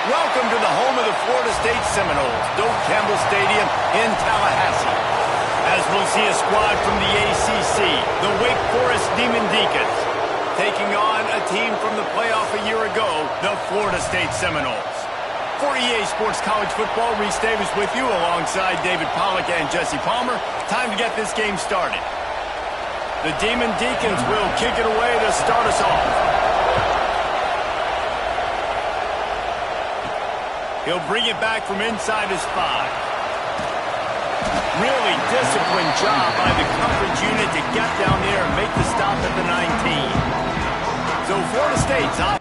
Welcome to the home of the Florida State Seminoles, Doak Campbell Stadium in Tallahassee. As we'll see a squad from the ACC, the Wake Forest Demon Deacons, taking on a team from the playoff a year ago, the Florida State Seminoles. For EA Sports College Football, Reese Davis with you alongside David Pollack and Jesse Palmer. Time to get this game started. The Demon Deacons will kick it away to start us off. He'll bring it back from inside his 5. Really disciplined job by the coverage unit to get down there and make the stop at the 19. So Florida State's up.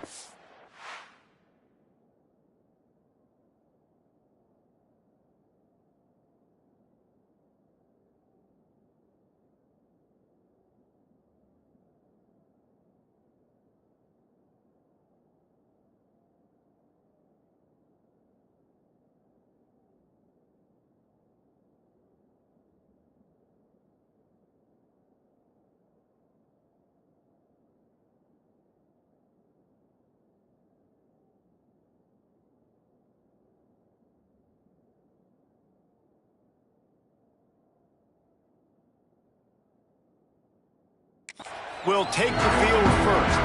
Will take the field first.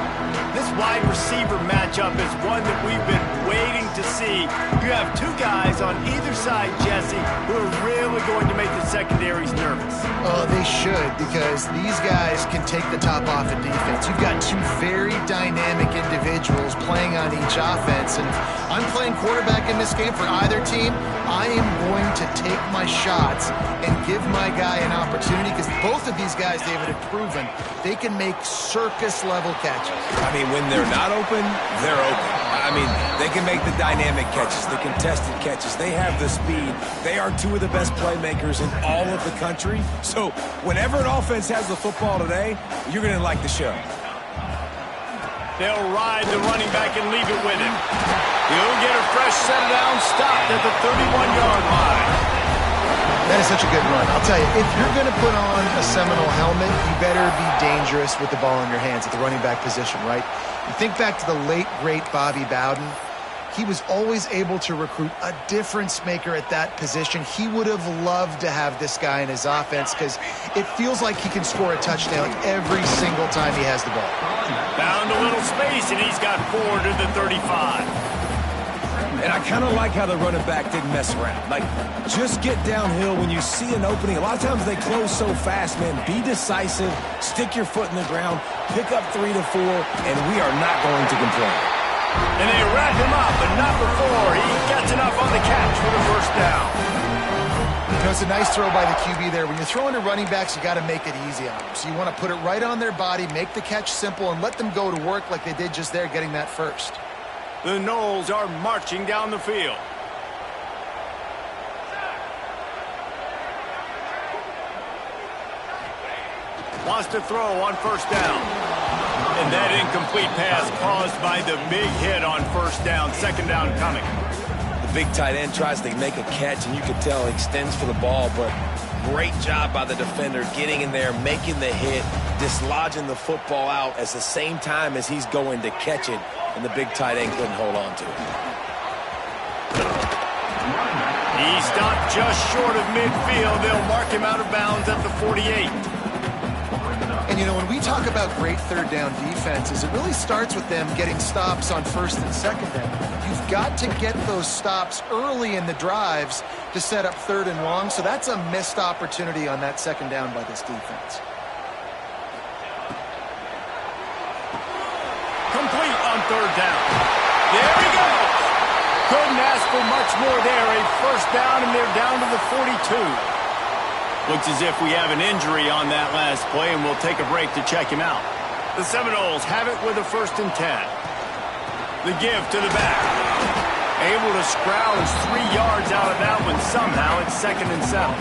This wide receiver matchup is one that we've been waiting to see. You have two guys on either side, Jesse, who are really going to make the secondaries nervous. Oh, they should, because these guys can take the top off of defense. You've got two very dynamic individuals playing on each offense, and if I'm playing quarterback in this game for either team, I am going to take my shots and give my guy an opportunity, because both of these guys, David, have proven they can make circus-level catches. I mean, when they're not open, they're open. I mean, they can make the dynamic catches, the contested catches. They have the speed. They are two of the best playmakers in all of the country. So whenever an offense has the football today, you're going to like the show. They'll ride the running back and leave it with him. He'll get a fresh set down, stopped at the 31-yard line. That is such a good run. I'll tell you, if you're going to put on a Seminole helmet, you better be dangerous with the ball in your hands at the running back position, right? You think back to the late, great Bobby Bowden. He was always able to recruit a difference maker at that position. He would have loved to have this guy in his offense because it feels like he can score a touchdown every single time he has the ball. Found a little space, and he's got 4 to the 35. And I kind of like how the running back didn't mess around. Like, just get downhill when you see an opening. A lot of times they close so fast, man. Be decisive, stick your foot in the ground, pick up 3 to 4, and we are not going to complain. And they wrap him up, but not before he gets enough on the catch for the first down. You know, it's a nice throw by the QB there. When you're throwing to running backs, you got to make it easy on them. So you want to put it right on their body, make the catch simple, and let them go to work like they did just there, getting that first. The Noles are marching down the field. Wants to throw on first down. And that incomplete pass caused by the big hit on first down. Second down coming. The big tight end tries to make a catch, and you can tell he extends for the ball, but great job by the defender getting in there, making the hit, dislodging the football out at the same time as he's going to catch it, and the big tight end couldn't hold on to it. He stopped just short of midfield. They'll mark him out of bounds at the 48. And, you know, when we talk about great third down defenses, it really starts with them getting stops on first and second down. You've got to get those stops early in the drives to set up third and long, so that's a missed opportunity on that second down by this defense. Complete on third down. There he goes. Couldn't ask for much more there. A first down, and they're down to the 42. Looks as if we have an injury on that last play, and we'll take a break to check him out. The Seminoles have it with a 1st and 10. The give to the back. Able to scrounge 3 yards out of that one somehow. It's 2nd and 7.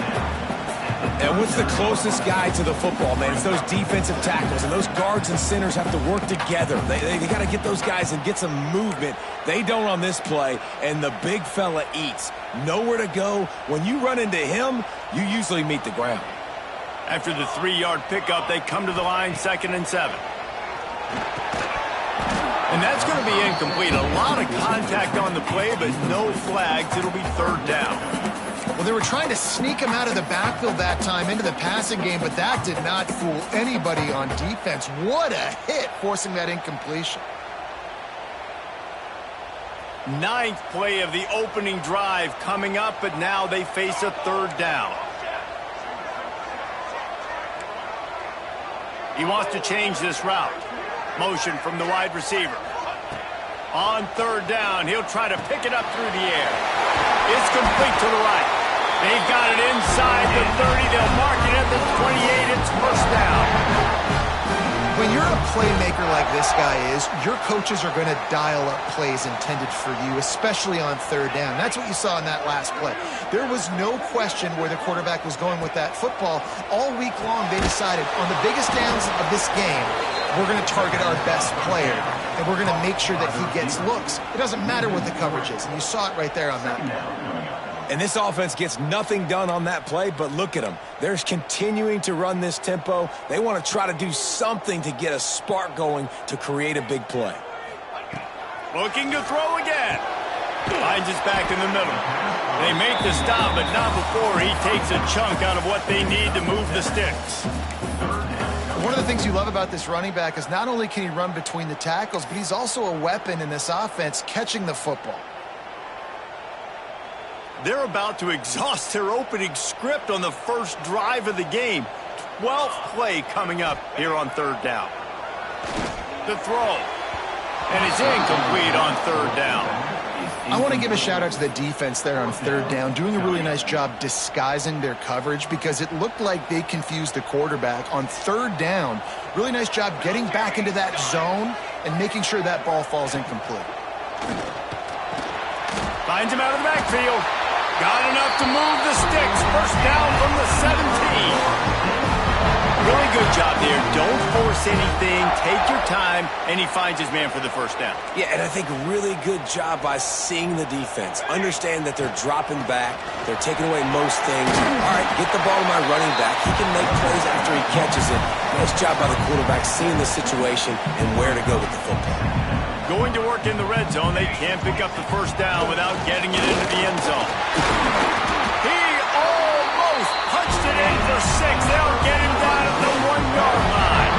And what's the closest guy to the football, man? It's those defensive tackles, and those guards and centers have to work together. They got to get those guys and get some movement. They don't on this play, and the big fella eats. Nowhere to go. When you run into him, you usually meet the ground. After the 3-yard pickup, they come to the line, 2nd and 7. And that's going to be incomplete. A lot of contact on the play, but no flags. It'll be third down. Well, they were trying to sneak him out of the backfield that time into the passing game, but that did not fool anybody on defense. What a hit, forcing that incompletion. Ninth play of the opening drive coming up, but now they face a third down. He wants to change this route. Motion from the wide receiver. On third down, he'll try to pick it up through the air. It's complete to the right. They've got it inside the 30. They'll mark it at the 28. It's first down. When you're a playmaker like this guy is, your coaches are going to dial up plays intended for you, especially on third down. That's what you saw in that last play. There was no question where the quarterback was going with that football. All week long, they decided on the biggest downs of this game, we're going to target our best player, and we're going to make sure that he gets looks. It doesn't matter what the coverage is, and you saw it right there on that play. And this offense gets nothing done on that play, but look at them. They're continuing to run this tempo. They want to try to do something to get a spark going to create a big play. Looking to throw again. Finds us back in the middle. They make the stop, but not before he takes a chunk out of what they need to move the sticks. One of the things you love about this running back is not only can he run between the tackles, but he's also a weapon in this offense catching the football. They're about to exhaust their opening script on the first drive of the game. 12th play coming up here on third down. The throw. And it's incomplete on third down. I want to give a shout out to the defense there on third down, doing a really nice job disguising their coverage because it looked like they confused the quarterback on third down. Really nice job getting back into that zone and making sure that ball falls incomplete. Finds him out of the backfield. Got enough to move the sticks. First down from the 17. Really good job there. Don't force anything. Take your time. And he finds his man for the first down. Yeah, and I think really good job by seeing the defense. Understand that they're dropping back. They're taking away most things. All right, get the ball to my running back. He can make plays after he catches it. Nice job by the quarterback seeing the situation and where to go with the football. Going to work in the red zone. They can't pick up the first down without getting it into the end zone. He almost punched it in for 6. They'll get him down at the 1-yard line.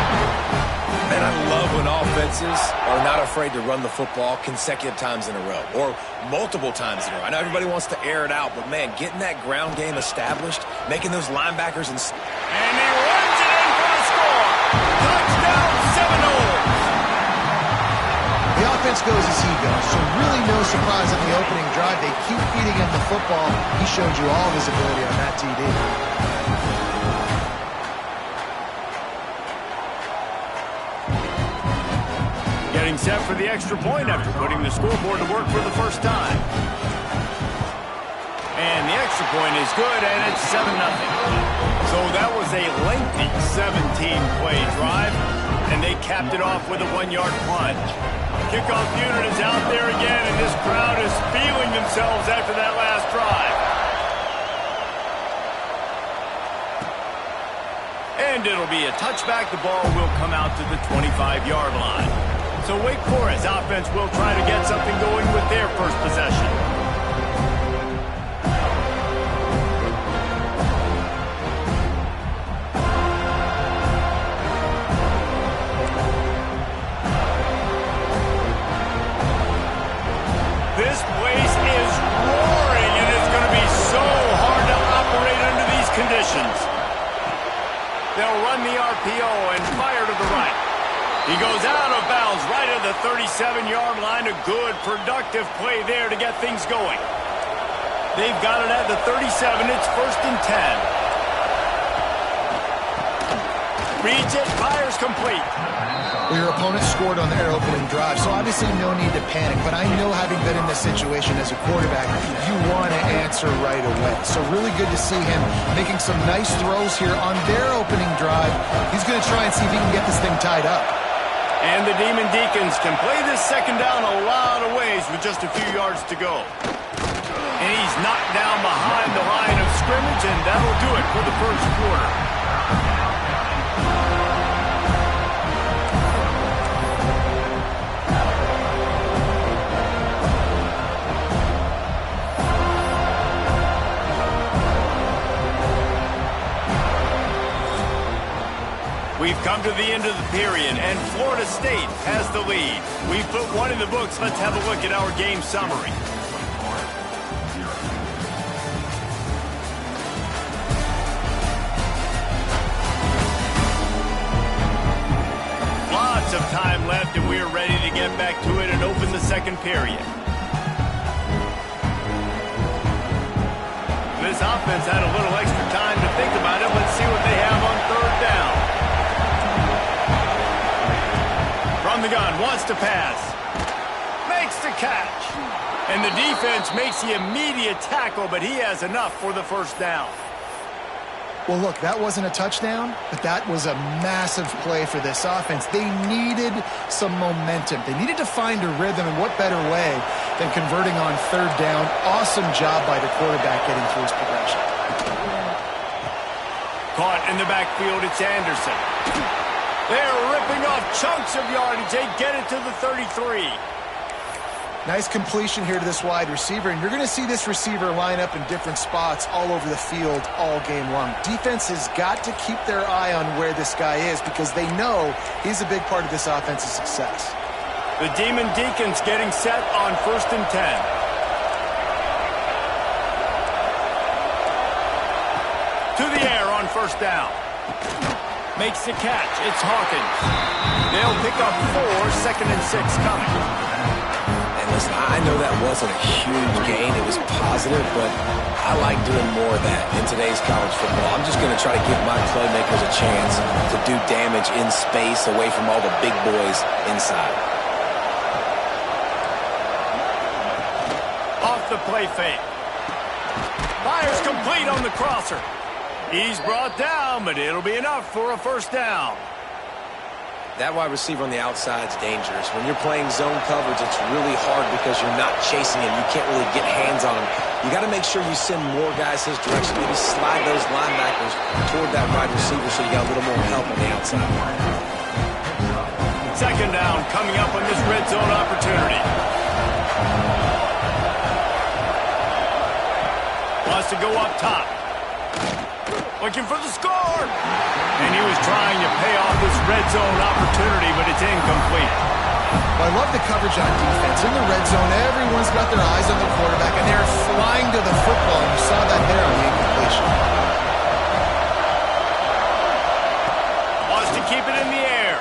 Man, I love when offenses are not afraid to run the football consecutive times in a row or multiple times in a row. I know everybody wants to air it out, but, man, getting that ground game established, making those linebackers and he runs it in for the score. Touchdown, Seminoles. The offense goes as he goes, so really no surprise on the opening drive. They keep feeding him the football. He showed you all of his ability on that TD. Getting set for the extra point after putting the scoreboard to work for the first time. And the extra point is good, and it's 7-0. So that was a lengthy 17-play drive, and they capped it off with a 1-yard plunge. Kickoff unit is out there again, and this crowd is feeling themselves after that last drive. And it'll be a touchback. The ball will come out to the 25-yard line. So Wake Forest offense will try to get something going with their first possession. This place is roaring, and it's going to be so hard to operate under these conditions. They'll run the RPO and fire to the right. He goes out of bounds right at the 37-yard line. A good, productive play there to get things going. They've got it at the 37. It's 1st and 10. Reads it, fires complete. Well, your opponent scored on their opening drive, so obviously no need to panic. But I know, having been in this situation as a quarterback, you want to answer right away. So really good to see him making some nice throws here on their opening drive. He's going to try and see if he can get this thing tied up. And the Demon Deacons can play this second down a lot of ways with just a few yards to go. And he's knocked down behind the line of scrimmage, and that'll do it for the first quarter. come to the end of the period, and Florida State has the lead. We put one in the books. Let's have a look at our game summary. Lots of time left, and we are ready to get back to it and open the second period. This offense had a little extra time to think about it. Let's see what they have on third down. From the gun, wants to pass. Makes the catch. And the defense makes the immediate tackle, but he has enough for the first down. Well, look, that wasn't a touchdown, but that was a massive play for this offense. They needed some momentum. They needed to find a rhythm, and what better way than converting on third down. Awesome job by the quarterback getting through his progression. Caught in the backfield, it's Anderson. They're ripping off chunks of yardage. They get it to the 33. Nice completion here to this wide receiver, and you're going to see this receiver line up in different spots all over the field all game long. Defense has got to keep their eye on where this guy is because they know he's a big part of this offense's success. The Demon Deacons getting set on 1st and 10. To the air on first down. Makes the catch. It's Hawkins. They'll pick up 4, 2nd and 6 coming. Listen, I know that wasn't a huge gain. It was positive, but I like doing more of that in today's college football. I'm just going to try to give my playmakers a chance to do damage in space away from all the big boys inside. Off the play fake. Fires complete on the crosser. He's brought down, but it'll be enough for a first down. That wide receiver on the outside is dangerous. When you're playing zone coverage, it's really hard because you're not chasing him. You can't really get hands on him. You got to make sure you send more guys his direction. Maybe slide those linebackers toward that wide receiver so you got a little more help on the outside. Second down coming up on this red zone opportunity. Wants to go up top. Looking for the score. And he was trying to pay off this red zone opportunity, but it's incomplete. Well, I love the coverage on defense. In the red zone, everyone's got their eyes on the quarterback, and they're flying to the football, and you saw that there on the incompletion. Wants to keep it in the air.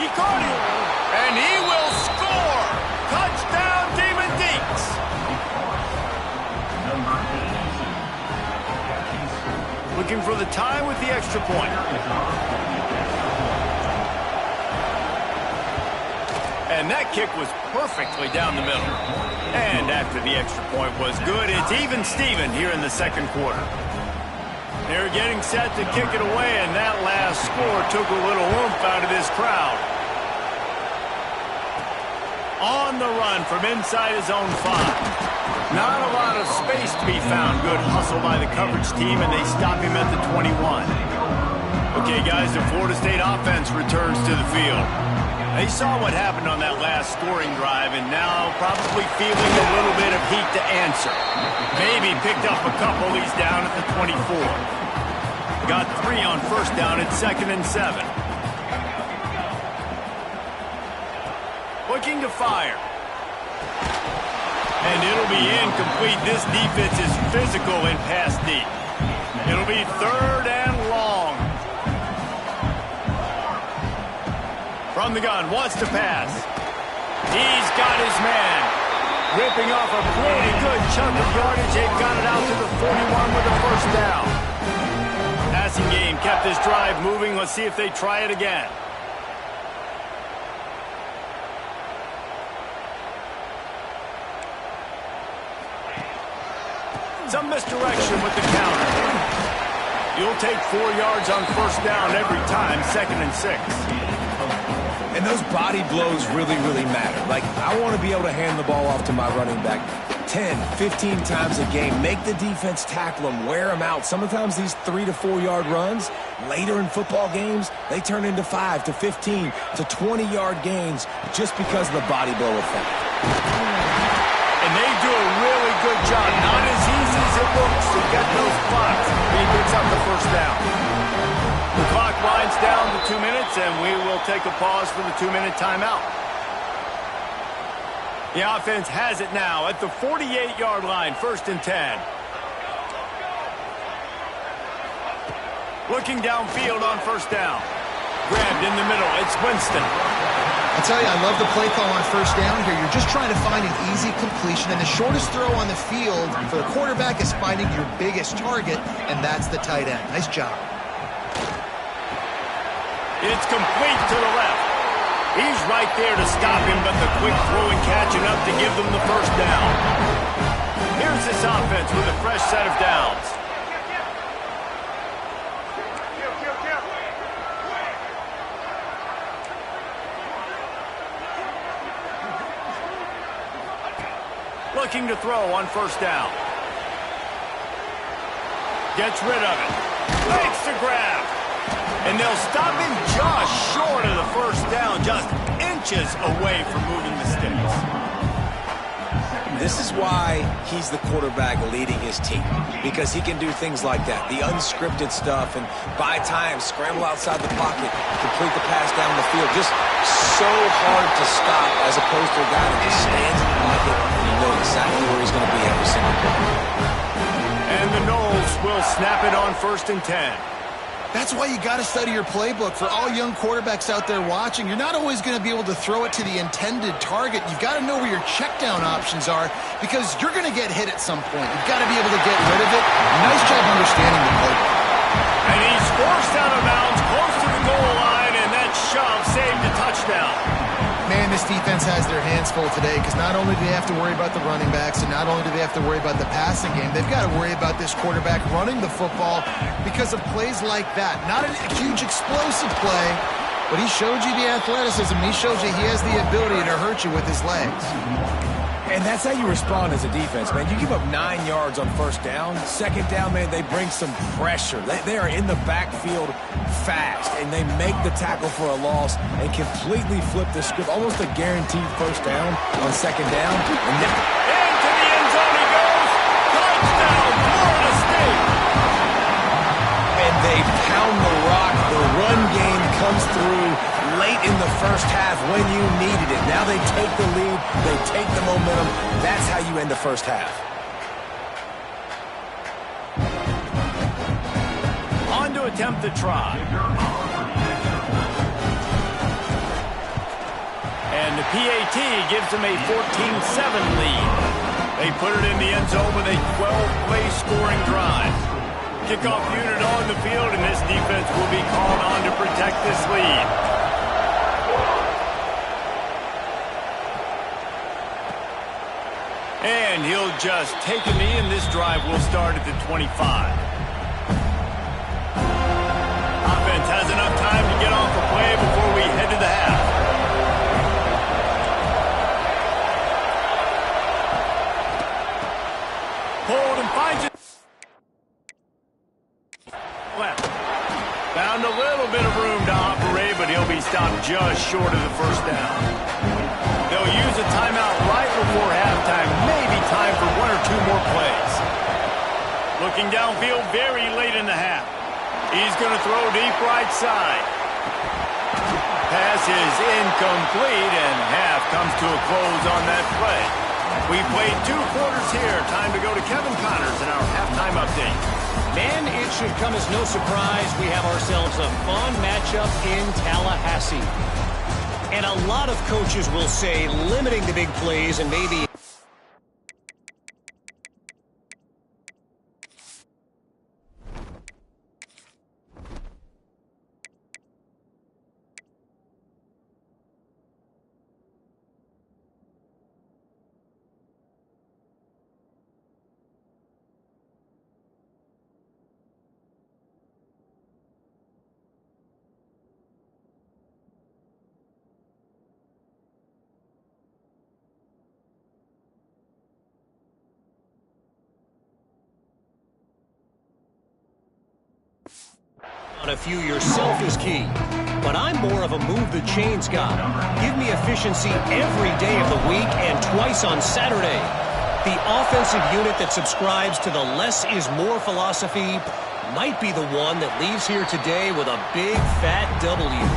He caught it, and he will score. Touchdown, Demon Deacs. Looking for the tie with the extra point. And that kick was perfectly down the middle. And after the extra point was good, it's even Steven here in the second quarter. They're getting set to kick it away, and that last score took a little oomph out of this crowd. On the run from inside his own 5. Not a lot of space to be found. Good hustle by the coverage team, and they stop him at the 21. Okay, guys, the Florida State offense returns to the field. They saw what happened on that last scoring drive, and now probably feeling a little bit of heat to answer. Maybe picked up a couple. He's down at the 24. Got 3 on first down at 2nd and 7. Looking to fire. And it'll be incomplete. This defense is physical and pass deep. It'll be 3rd and long. From the gun, wants to pass. He's got his man. Ripping off a pretty good chunk of yardage. They've got it out to the 41 with a first down. Passing game kept this drive moving. Let's see if they try it again. Some misdirection with the counter. You'll take 4 yards on first down every time, 2nd and 6. And those body blows really, really matter. Like, I want to be able to hand the ball off to my running back 10, 15 times a game. Make the defense tackle them, wear them out. Sometimes these 3 to 4 yard runs, later in football games, they turn into 5 to 15 to 20-yard gains just because of the body blow effect. And they do a really good job. Not as easy as it looks to get those blocks. He picks up the first down. The clock winds down to 2 minutes, and we will take a pause for the 2-minute timeout. The offense has it now at the 48-yard line, 1st and 10. Looking downfield on 1st down. Grabbed in the middle. It's Winston. I tell you, I love the play call on 1st down here. You're just trying to find an easy completion, and the shortest throw on the field for the quarterback is finding your biggest target, and that's the tight end. Nice job. It's complete to the left. He's right there to stop him, but the quick throw and catch enough to give them the 1st down. Here's this offense with a fresh set of downs. Looking to throw on 1st down. Gets rid of it. Makes the grab. And they'll stop him just short of the 1st down, just inches away from moving the sticks. This is why he's the quarterback leading his team, because he can do things like that, the unscripted stuff, and buy time, scramble outside the pocket, complete the pass down the field. Just so hard to stop as opposed to a guy that just stands in the pocket and you know exactly where he's going to be every single play. And the Noles will snap it on 1st and 10. That's why you got to study your playbook. For all young quarterbacks out there watching, you're not always going to be able to throw it to the intended target. You've got to know where your check down options are because you're going to get hit at some point. You've got to be able to get rid of it. Nice job understanding the playbook. And he's forced out of bounds close to the goal line, and that shove saved a touchdown. Man, this defense has their hands full today because not only do they have to worry about the running backs and not only do they have to worry about the passing game, they've got to worry about this quarterback running the football because of plays like that. Not a huge explosive play, but he showed you the athleticism. He showed you he has the ability to hurt you with his legs. And that's how you respond as a defense, man. You give up 9 yards on 1st down. 2nd down, man, they bring some pressure. They are in the backfield fast, and they make the tackle for a loss and completely flip the script. Almost a guaranteed 1st down on 2nd down. And into the end zone he goes. Touchdown, Florida State. And they pound the rock. The run game comes through late in the 1st half when you needed it. Now they take the lead. They take the momentum. That's how you end the 1st half. On to attempt the try. And the PAT gives them a 14-7 lead. They put it in the end zone with a 12-play scoring drive. Kickoff unit on the field, and this defense will be called on to protect this lead. And he'll just take a knee, and this drive will start at the 25. Offense has enough time to get off the play before we head to the half. Hold and finds it. Left. Found a little bit of room to operate, but he'll be stopped just short of the 1st down. They'll use a timeout right before halftime. Maybe time for 1 or 2 more plays. Looking downfield very late in the half. He's going to throw deep right side. Pass is incomplete, and half comes to a close on that play. We played 2 quarters here. Time to go to Kevin Connors in our halftime update. Man, it should come as no surprise we have ourselves a fun matchup in Tallahassee. And a lot of coaches will say limiting the big plays and maybe... on a few yourself is key. But I'm more of a move the chains guy. Give me efficiency every day of the week and twice on Saturday. The offensive unit that subscribes to the less is more philosophy might be the one that leaves here today with a big, fat W.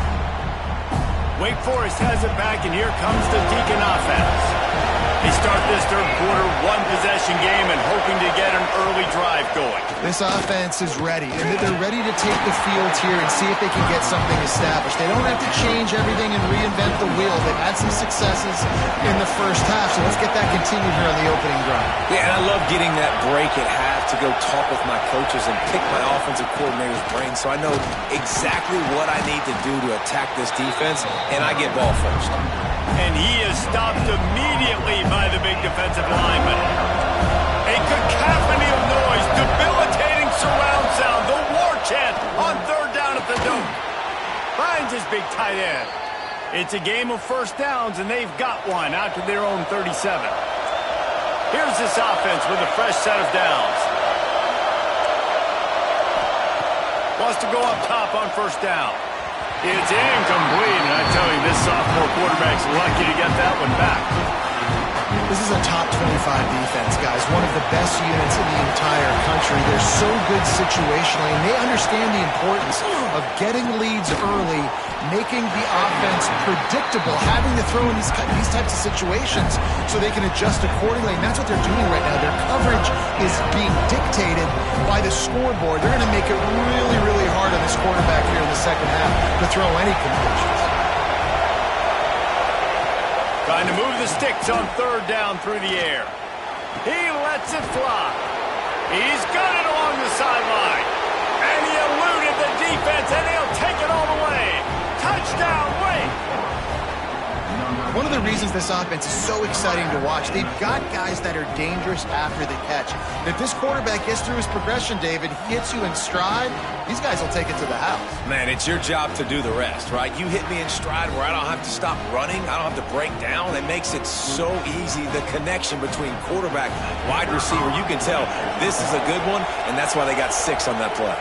Wake Forest has it back, and here comes the Deacon offense. They start this third quarter one-possession game and hoping to get an early drive going. This offense is ready, and they're ready to take the field here and see if they can get something established. They don't have to change everything and reinvent the wheel. They've had some successes in the first half, so let's get that continued here on the opening drive. Yeah, and I love getting that break at half to go talk with my coaches and pick my offensive coordinator's brain so I know exactly what I need to do to attack this defense, and I get ball first. And he is stopped immediately by the big defensive lineman. A cacophony of noise, debilitating surround sound, the war chant on third down at the Dome. Finds his big tight end. It's a game of first downs, and they've got one out to their own 37. Here's this offense with a fresh set of downs. Wants to go up top on first down. It's incomplete, and I tell you, this sophomore quarterback's lucky to get that one back. This is a top 25 defense, guys. One of the best units in the entire country. They're so good situationally, and they understand the importance of getting leads early, making the offense predictable, having to throw in these types of situations so they can adjust accordingly, and that's what they're doing right now. Their coverage is being dictated by the scoreboard. They're going to make it really, really hard on this quarterback here in the second half to throw any completions. Trying to move the sticks on third down through the air. He lets it fly. He's got it along the sideline. And he eluded the defense, and he'll take it all the way. Touchdown, Wake! One of the reasons this offense is so exciting to watch, they've got guys that are dangerous after the catch. And if this quarterback gets through his progression, David, he hits you in stride, these guys will take it to the house. Man, it's your job to do the rest, right? You hit me in stride where I don't have to stop running. I don't have to break down. It makes it so easy, the connection between quarterback, wide receiver. You can tell this is a good one, and that's why they got 6 on that play.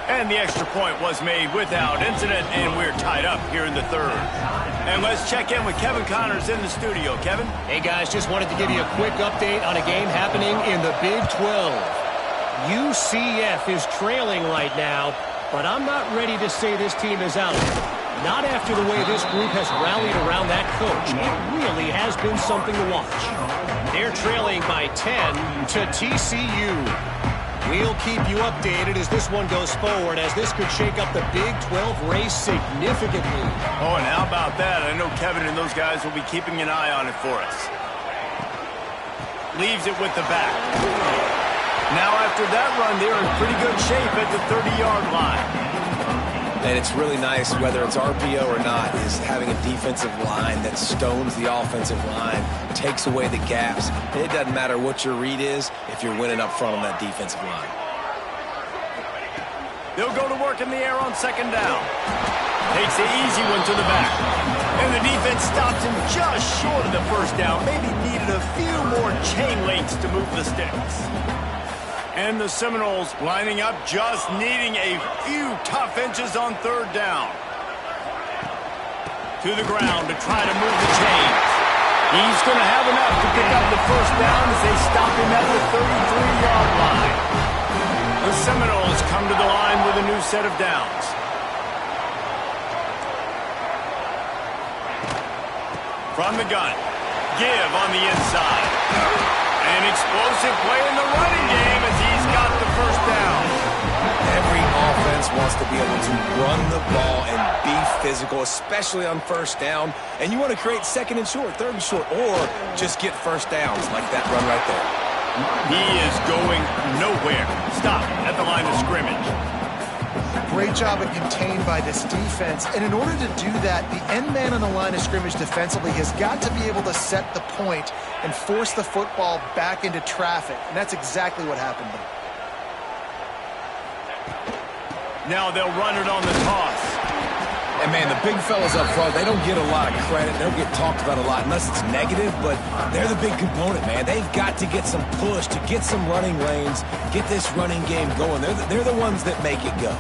And the extra point was made without incident, and we're tied up here in the third. And let's check in with Kevin Connors in the studio. Kevin? Hey, guys, just wanted to give you a quick update on a game happening in the Big 12. UCF is trailing right now, but I'm not ready to say this team is out. Not after the way this group has rallied around that coach. It really has been something to watch. They're trailing by 10 to TCU. We'll keep you updated as this one goes forward, as this could shake up the Big 12 race significantly. Oh, and how about that? I know Kevin and those guys will be keeping an eye on it for us. Leaves it with the back. Now after that run, they're in pretty good shape at the 30-yard line. And it's really nice, whether it's RPO or not, is having a defensive line that stones the offensive line, takes away the gaps. It doesn't matter what your read is if you're winning up front on that defensive line. They'll go to work in the air on second down. Takes the easy one to the back. And the defense stops him just short of the first down. Maybe needed a few more chain links to move the sticks. And the Seminoles lining up, just needing a few tough inches on third down. To the ground to try to move the chains. He's going to have enough to pick up the first down as they stop him at the 33-yard line. The Seminoles come to the line with a new set of downs. From the gun, give on the inside. An explosive play in the running game as he's got the first down. Every offense wants to be able to run the ball and be physical, especially on first down. And you want to create second and short, third and short, or just get first downs like that run right there. He is going nowhere. Stop at the line of scrimmage. Great job at contained by this defense. And in order to do that, the end man on the line of scrimmage defensively has got to be able to set the point and force the football back into traffic. And that's exactly what happened there. Now they'll run it on the toss. And, man, the big fellas up front, they don't get a lot of credit. They don't get talked about a lot unless it's negative, but they're the big component, man. They've got to get some push, to get some running lanes, get this running game going. They're the ones that make it go.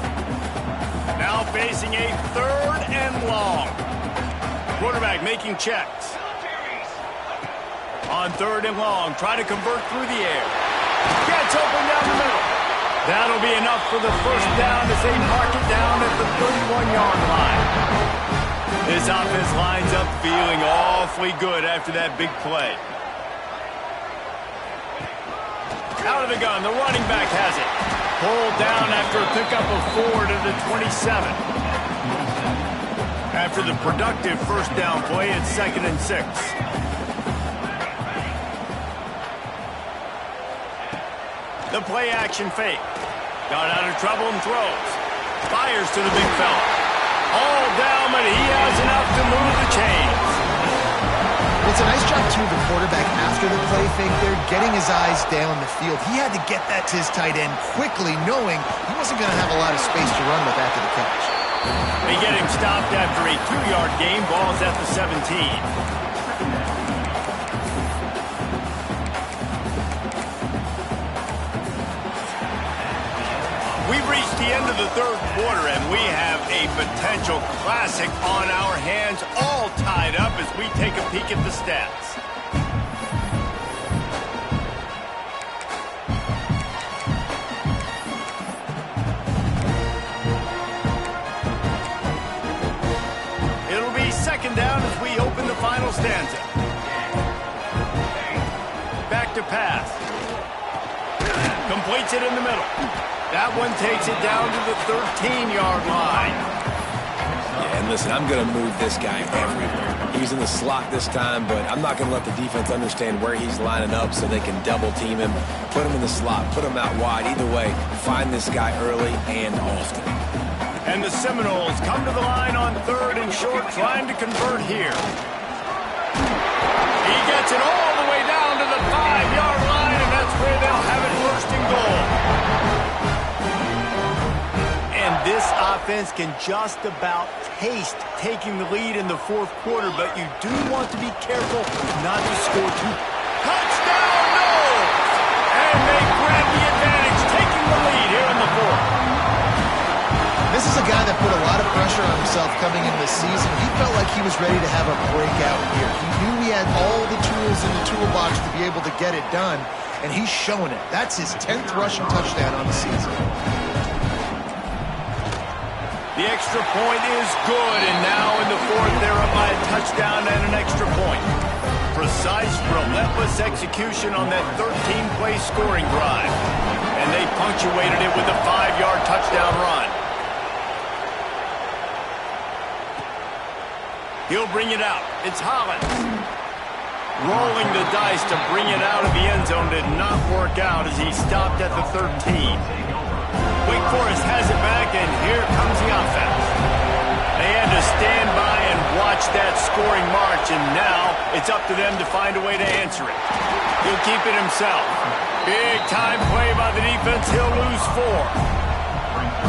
Now facing a third and long. Quarterback making checks. On third and long, try to convert through the air. Gets open down the middle. That'll be enough for the first down as they mark it down at the 31-yard line. This offense lines up feeling awfully good after that big play. Out of the gun, the running back has it. Pulled down after a pickup of 4 to the 27. After the productive first down play, it's 2nd and 6. The play action fake. Got out of trouble and throws. Fires to the big fella. All down, but he has enough to move the chains. It's a nice job, too, the quarterback after the play fake there, getting his eyes down the field. He had to get that to his tight end quickly, knowing he wasn't going to have a lot of space to run with after the catch. They get him stopped after a 2-yard gain. Ball's at the 17. We've reached the end of the third quarter, and we have a potential classic on our hands, all tied up as we take a peek at the stats. It'll be 2nd down as we open the final stanza. Back to pass. Completes it in the middle. That one takes it down to the 13-yard line. Yeah, and listen, I'm going to move this guy everywhere. He's in the slot this time, but I'm not going to let the defense understand where he's lining up so they can double team him, put him in the slot, put him out wide. Either way, find this guy early and often. And the Seminoles come to the line on 3rd and short, trying to convert here. He gets it all the way down to the 5-yard line, and that's where they'll have it 1st and goal. And this offense can just about taste taking the lead in the 4th quarter, but you do want to be careful not to score too. Touchdown, Noles! And they grab the advantage, taking the lead here in the 4th. This is a guy that put a lot of pressure on himself coming into the season. He felt like he was ready to have a breakout year. He knew he had all the tools in the toolbox to be able to get it done, and he's showing it. That's his 10th rushing touchdown on the season. The extra point is good, and now in the 4th, they're up by a touchdown and an extra point. Precise, relentless execution on that 13-play scoring drive. And they punctuated it with a 5-yard touchdown run. He'll bring it out. It's Hollins. Rolling the dice to bring it out of the end zone did not work out as he stopped at the 13. Wake Forest has it back, and here comes the offense. They had to stand by and watch that scoring march, and now it's up to them to find a way to answer it. He'll keep it himself. Big-time play by the defense. He'll lose 4.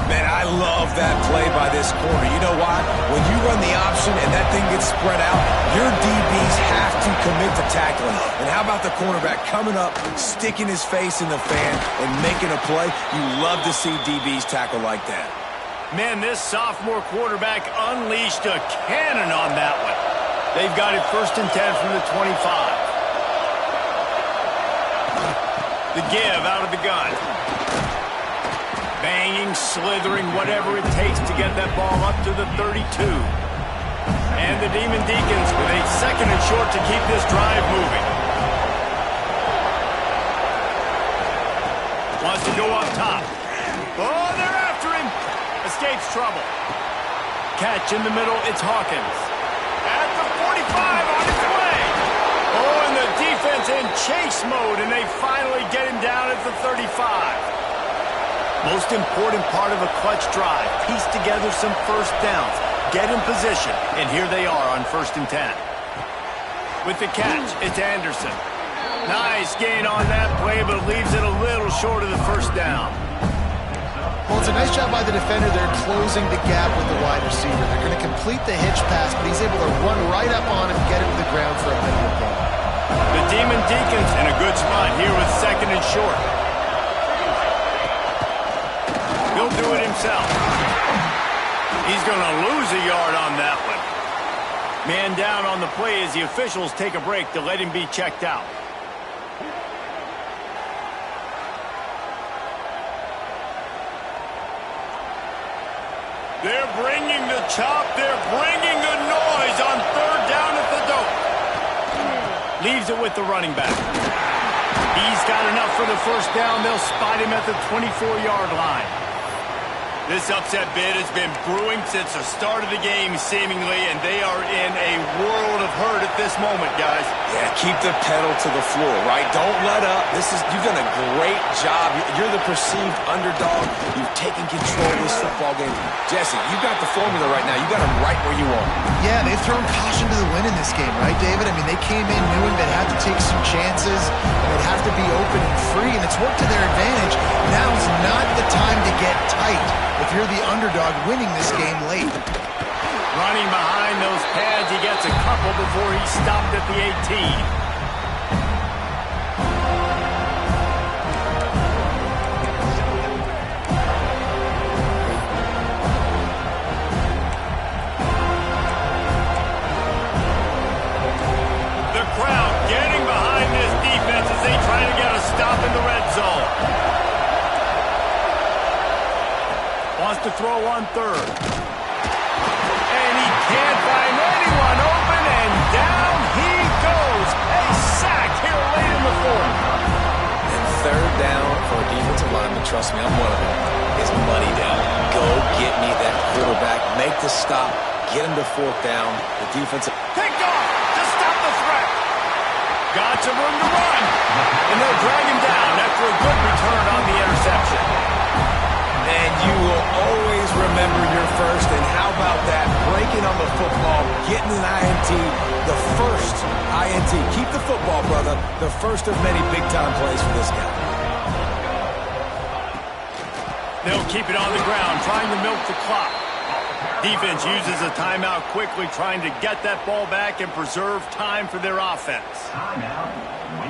Man, I love that play by this corner. You know why? When you run the option and that thing gets spread out, your DBs have to commit to tackling. And how about the cornerback coming up, sticking his face in the fan, and making a play? You love to see DBs tackle like that. Man, this sophomore quarterback unleashed a cannon on that one. They've got it 1st and 10 from the 25. The give out of the gun. Banging, slithering, whatever it takes to get that ball up to the 32. And the Demon Deacons with a 2nd and short to keep this drive moving. Wants to go up top. Oh, they're after him. Escapes trouble. Catch in the middle, it's Hawkins. At the 45, on his way. Oh, and the defense in chase mode, and they finally get him down at the 35. Most important part of a clutch drive. Piece together some first downs. Get in position. And here they are on 1st and 10. With the catch, it's Anderson. Nice gain on that play, but leaves it a little short of the first down. Well, it's a nice job by the defender. They're closing the gap with the wide receiver. They're going to complete the hitch pass, but he's able to run right up on him and get him to the ground for a minute gain. The Demon Deacons in a good spot here with 2nd and short. He'll do it himself. He's going to lose a yard on that one. Man down on the play as the officials take a break to let him be checked out. They're bringing the chop. They're bringing the noise on third down at the dope. Leaves it with the running back. He's got enough for the first down. They'll spot him at the 24-yard line. This upset bid has been brewing since the start of the game, seemingly, and they are in a world of hurt at this moment, guys. Yeah, keep the pedal to the floor, right? Don't let up. You've done a great job. You're the perceived underdog. You've taken control of this football game. Jesse, you got the formula right now. You got them right where you want. Yeah, they've thrown caution to the wind in this game, right, David? I mean, they came in knowing they'd have to take some chances, and they'd have to be open and free, and it's worked to their advantage. Now's not the time to get tight if you're the underdog winning this game late. Running behind those pads, he gets a couple before he stopped at the 18. The crowd getting behind this defense as they try to get a stop in the red zone. Wants to throw on third. And he can't find anyone open, and down he goes. A sack here late in the fourth. And third down for a defensive lineman, trust me, I'm one of them, is money down. Go get me that quarterback. Make the stop. Get him to fourth down. The defensive... Picked off to stop the threat. Got some room to run. And they'll drag him down after a good return on the interception. And you will always remember your first. And how about that? Breaking on the football, getting an INT, the first INT. Keep the football, brother. The first of many big-time plays for this guy. They'll keep it on the ground, trying to milk the clock. Defense uses a timeout quickly, trying to get that ball back and preserve time for their offense.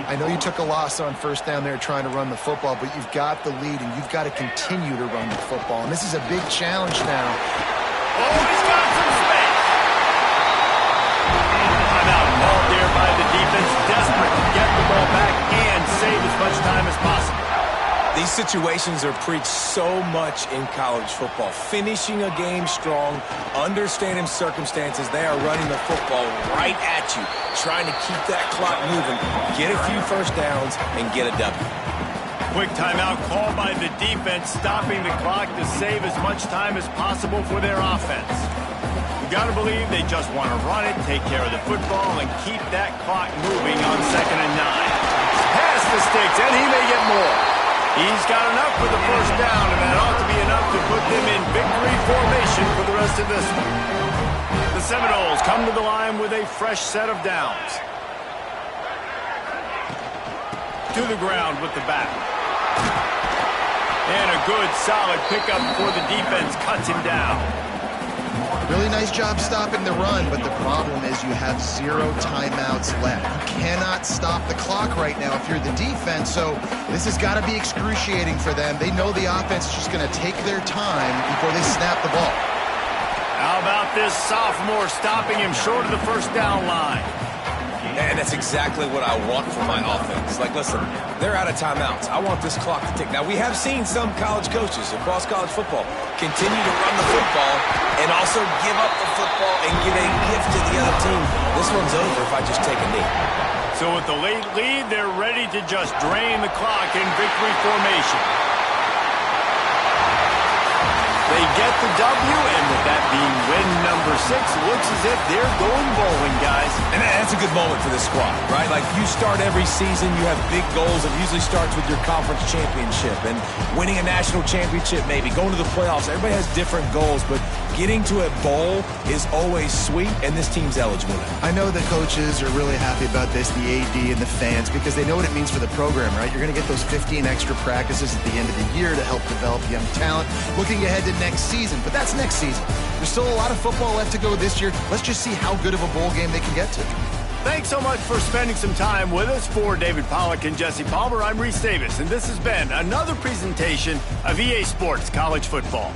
I know you took a loss on first down there trying to run the football, but you've got the lead, and you've got to continue to run the football. And this is a big challenge now. Oh, he's got some space. Timeout called there by the defense, desperate to get the ball back and save as much time as possible. These situations are preached so much in college football. Finishing a game strong, understanding circumstances. They are running the football right at you, trying to keep that clock moving, get a few first downs, and get a W. Quick timeout called by the defense, stopping the clock to save as much time as possible for their offense. You got to believe they just want to run it, take care of the football, and keep that clock moving on 2nd and 9. Pass the sticks, and he may get more. He's got enough for the first down, and that ought to be enough to put them in victory formation for the rest of this one. The Seminoles come to the line with a fresh set of downs. To the ground with the back. And a good, solid pickup before the defense cuts him down. Really nice job stopping the run, but the problem is you have 0 timeouts left. You cannot stop the clock right now if you're the defense, so this has got to be excruciating for them. They know the offense is just going to take their time before they snap the ball. How about this sophomore stopping him short of the first down line? And that's exactly what I want from my offense. Like, listen, they're out of timeouts. I want this clock to tick. Now, we have seen some college coaches across college football continue to run the football and also give up the football and give a gift to the other team. This one's over if I just take a knee. So with the late lead, they're ready to just drain the clock in victory formation. They get the W, and with that being win number 6, looks as if they're going bowling, guys. And that's a good moment for this squad, right? Like, you start every season, you have big goals. It usually starts with your conference championship and winning a national championship, maybe going to the playoffs. Everybody has different goals, but getting to a bowl is always sweet, and this team's eligible now. I know the coaches are really happy about this, the AD and the fans, because they know what it means for the program, right? You're going to get those 15 extra practices at the end of the year to help develop young talent. Looking ahead to next season, but that's next season. There's still a lot of football left to go this year. Let's just see how good of a bowl game they can get to. Thanks so much for spending some time with us. For David Pollack and Jesse Palmer, I'm Reese Davis, and this has been another presentation of EA Sports College Football.